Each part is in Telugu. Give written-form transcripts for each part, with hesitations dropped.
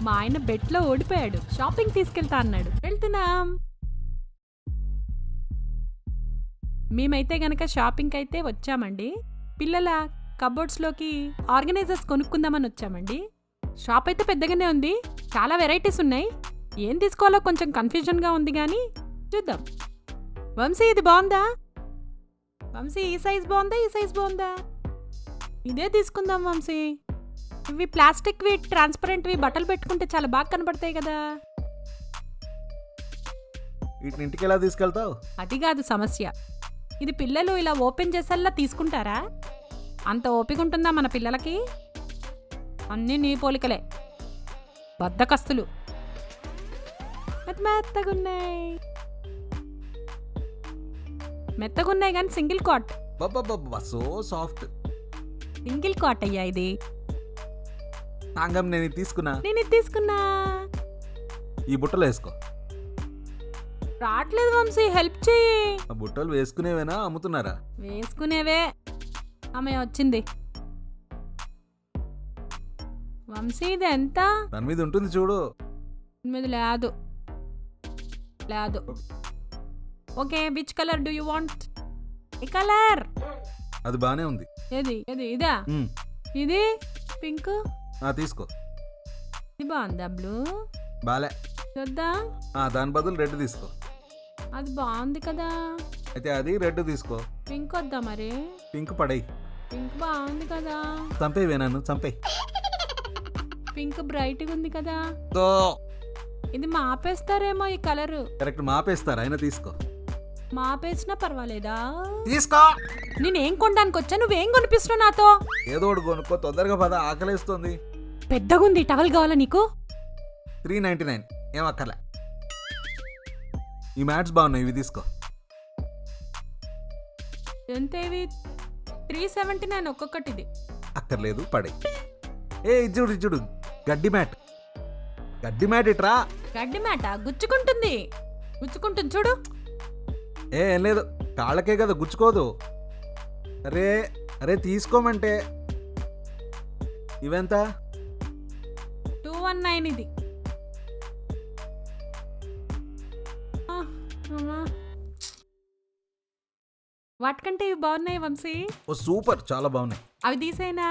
మా ఆయన బెట్లో ఓడిపోయాడు. షాపింగ్ తీసుకెళ్తా అన్నాడు. వెళ్తున్నాం. మేమైతే గనక షాపింగ్ అయితే వచ్చామండి. పిల్లల కబోర్డ్స్లోకి ఆర్గనైజర్స్ కొనుక్కుందామని వచ్చామండి. షాప్ అయితే పెద్దగానే ఉంది. చాలా వెరైటీస్ ఉన్నాయి. ఏం తీసుకోవాలో కొంచెం కన్ఫ్యూజన్గా ఉంది కానీ చూద్దాం. వంశీ ఇది బాగుందా? వంశీ ఈ సైజ్ బాగుందా, ఈ సైజ్ బాగుందా? ఇదే తీసుకుందాం వంశీ. ఇవి ప్లాస్టిక్వి ట్రాన్స్పరెంట్వి బట్టలు పెట్టుకుంటే చాలా బాగా కనబడతాయి కదా. వీటిని ఇంటికి ఎలా తీసుకెళ్తావు? అది కాదు సమస్య. ఇది పిల్లలు ఇలా ఓపెన్ చేసేలా తీసుకుంటారా? అంత ఓపిక ఉంటుందా మన పిల్లలకి? అన్నీ నీ పోలికలే, బద్దకస్తులు. మెత్తగున్నాయి, మెత్తగున్నాయి కానీ single cot. So soft. Single cot అయ్యా ఇది. తాంగం నేను ఇది తీసుకున్నా. ఈ బుట్టలో వేసుకో. రావట్లేదు వంశీ, హెల్ప్ చెయ్యి. ఆ బుట్టలు వేసుకునేవేనా, అమ్ముతున్నారా? వేసుకునేవే. ఆమె వచ్చింది. వంశీ ఇది ఎంత? దాని మీద ఉంటుంది చూడు. మీద లేదు. Okay, which colour do you want? A colour? అది బానే ఉంది. ఏది ఇదా? ఇది పింక్. తీసుకో. ఇది బాగుందా? బ్లూ బాలే. చూద్దాం. దాని బదులు రెడ్ తీసుకో. అది బాగుంది కదా. అయితే అది రెడ్ తీసుకో. పింక్ వద్దా మరి? పింక్ పడేయ్. పింక్ బాగుంది కదా. చంపేవే నన్ను, చంపేయ్. పింక్ బ్రైట్గా ఉంది కదా. ఇది మాపేస్తారేమో ఈ కలరు. కరెక్ట్, మాపేస్తారు. అయినా తీసుకో. మాపేసినా పర్వాలేదా? తీసుకో. నేనేం కొనడానికి వచ్చా, నువ్వేం కొనిపిస్తున్నావు నాతో? ఏదో ఒకటి కొనుక్కో, తొందరగా పద, ఆకలేస్తుంది. పెద్దగుంది. టవల్ కావాలా నీకు? 399. ఏం అక్కర్లే. ఈ మ్యాట్స్ బాగున్నాయి, ఇవి తీసుకో. ఎంత ఇవి? 379 ఒక్కొక్కటి. ఇది అక్కర్లేదు, పడే. ఇది చూడు గడ్డి మ్యాట్ ఇట్రా. గడ్డి మ్యాటా? గుచ్చుకుంటుంది చూడు. ఏం లేదు, కాళ్ళకే కదా, గుచ్చుకోదు. అరే తీసుకోమంటే. ఇవెంత? 219 ఇది. వాటికంటే ఇవి బాగున్నాయి వంశీ. సూపర్, చాలా బాగున్నాయి. అవి తీసేనా?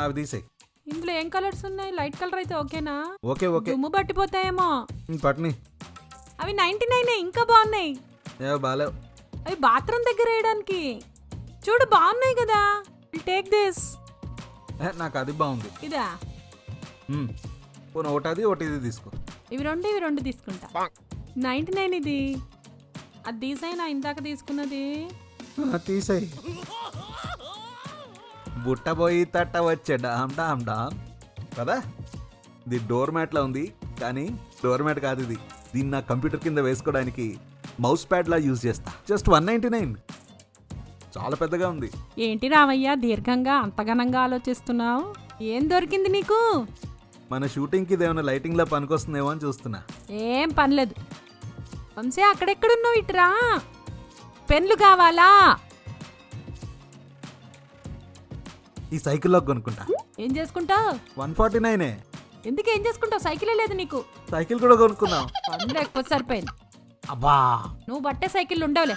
అవి తీసేయి. ఇందులో ఏం కలర్స్ ఉన్నాయి? లైట్ కలర్ అయితే ఓకేనా? ఓకే. దుమ్ము పట్టిపోతాయేమో. పట్ని. అవి 99 ఇంకా బాగున్నాయి. బాలేవు. అవి బాత్రూమ్ దగ్గర వేయడానికి. చూడు బాగున్నాయి కదా. Take this. నాకు అది బాగుంది. ఇదా? ఒకటి ఇది తీసుకో. ఇవి రెండు తీసుకుంటా. 99 ఇది. అది తీసైనా ఇందాక తీసుకున్నది. తీసేయి. బుట్ట పోయి తట్ట వచ్చే డామ్ కదా. ఇది డోర్ మ్యాట్ లా ఉంది, కానీ డోర్ మ్యాట్ కాదు ఇది. దీన్ని నా కంప్యూటర్ కింద వేసుకోవడానికి మౌస్ ప్యాడ్ లా యూజ్ చేస్తా. జస్ట్ 199. చాలా పెద్దగా ఉంది. ఏంటి రామయ్య దీర్ఘంగా అంత ఘనంగా ఆలోచిస్తున్నావు? ఏం దొరికింది నీకు? మన షూటింగ్కి ఇదేమైనా లైటింగ్ లా పనికొస్తుందేమో అని చూస్తున్నా. ఏం పనిలేదు వంశీ. అక్కడెక్కడున్నావు? ఇటురా. పెన్లు కావాలా? ఈ సైకిల్లో కొనుక్కుంటా. ఏం చేసుకుంటావు? 149. ఎందుకు ఏం చేసుకుంటావు? సైకిలే లేదు నీకు. సైకిల్ కూడా కొనుక్కుందాం. పని లేకపోతే సరిపోయింది. అబ్బా, నువ్వు బట్టే సైకిల్ ఉండవులే.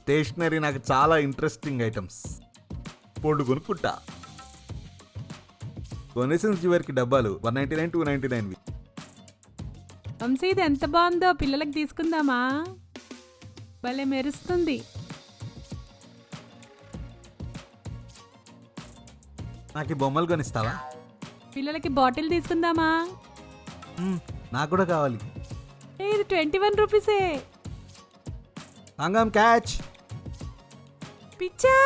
స్టేషనరీ నాకు చాలా ఇంట్రెస్టింగ్ ఐటమ్స్. పొండు కొనుక్కుంటా. కొనేసిన చివరికి డబ్బాలు 199, 299. వంశీ ఇది ఎంత బాగుందో, పిల్లలకి తీసుకుందామా? భలే మెరుస్తుంది. నాకు ఈ బొమ్మలు కొనిస్తావా? పిల్లలకి బాటిల్ తీసుకుందామా? నాకు కూడా కావాలి. ఇది 21 రూపీసే. అంగం క్యాచ్. పిచ్చా.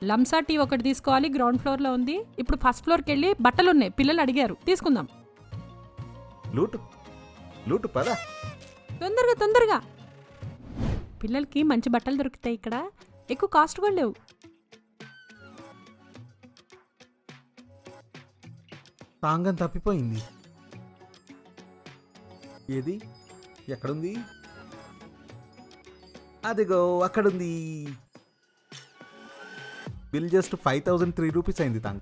లంసా టీ ఒకటి తీసుకోవాలి. గ్రౌండ్ ఫ్లోర్ లో ఉంది. ఇప్పుడు ఫస్ట్ ఫ్లోర్కి వెళ్ళి బట్టలు ఉన్నాయి, పిల్లలు అడిగారు, తీసుకుందాం. లూటు పద. తొందరగా. పిల్లలకి మంచి బట్టలు దొరుకుతాయి ఇక్కడ. ఎక్కువ కాస్ట్ కూడా లేవు. తాంగం తప్పిపోయింది. ఏది? ఎక్కడుంది? అదిగో అక్కడుంది. బిల్ జస్ట్ 5003 రూపీస్ అయింది. తాంగ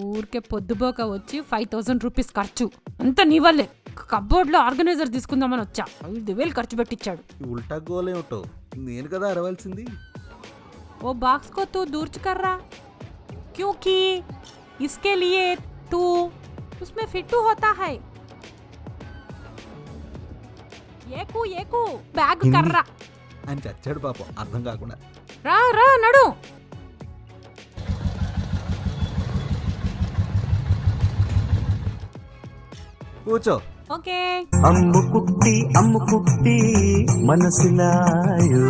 ఊరికే పొద్దుపోక వచ్చి 5,000 రూపీస్ ఖర్చు అంతా నీ వల్లే. కబోర్డ్లో ఆర్గనైజర్ తీసుకుందామని వచ్చా, 5,000 ఖర్చు పెట్టించాడు. ఈ ఉల్టా గోలేమిటో నేను కదా అరవాల్సింది. ఓ బాక్స్ को तू दूर कर रहा क्योंकि इसके लिए तू उसमें फिट होता है. ఏకు బ్యాగ్ హిందీ. కర్రా ఆయన చచ్చాడు పాపం అర్థం కాకుండా. రా రా నడు. కూర్చో. ఓకే అమ్ముకుట్టి మనసిలాయో